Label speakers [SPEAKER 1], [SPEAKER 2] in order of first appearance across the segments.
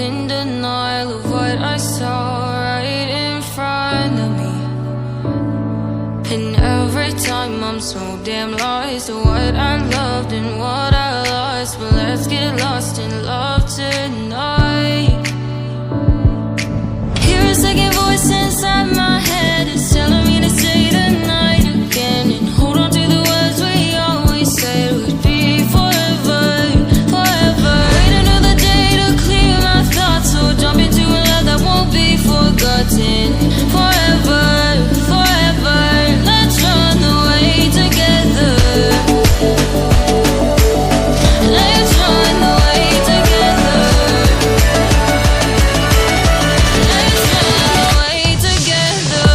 [SPEAKER 1] in denial of what I saw right in front of me. And every time I'm so damn lost to what I loved and what I lost. But let's get lost in love tonight. Hear a second voice inside my head, it's telling me to say the night again, and hold on to the words we always said would be forever, forever. Wait another day to clear my thoughts, so jump into a love that won't be forgotten. Forever, forever, let's run away together. Let's run away together. Let's run away together.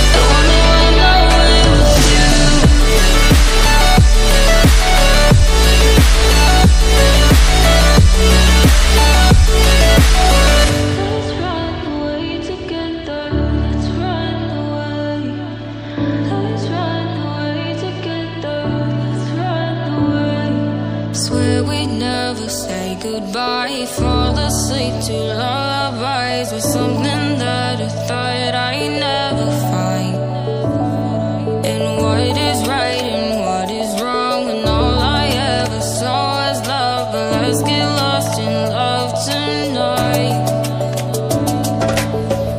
[SPEAKER 1] I wanna run away with you. Let's run away together. Let's run away. Let's run away together. Let's run away. Swear we'd never say goodbye. Fall asleep to lullabies with something that I thought I'd never find. And what is right and what is wrong, and all I ever saw was love. But let's get lost in love tonight.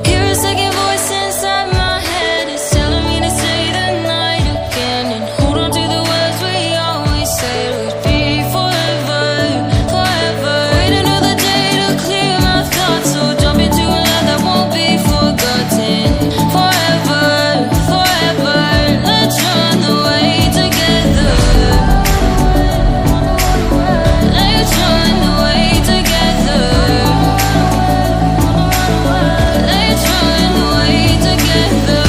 [SPEAKER 1] Hear a second voice inside my head, it's telling me to say the night again, and hold on to the words we always said would be forever, forever. Wait another day to clear my thoughts, so jump into a love that won't be forgotten. Forever, forever, let's run away together. Let's run away together. Let's run away together.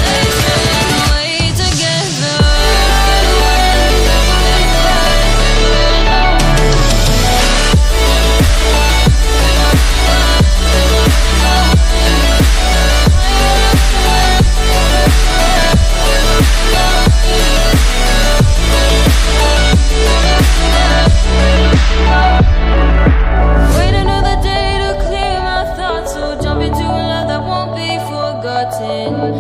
[SPEAKER 1] Let's run away together. Wait another day to clear my thoughts, so jump into a love that won't be forgotten.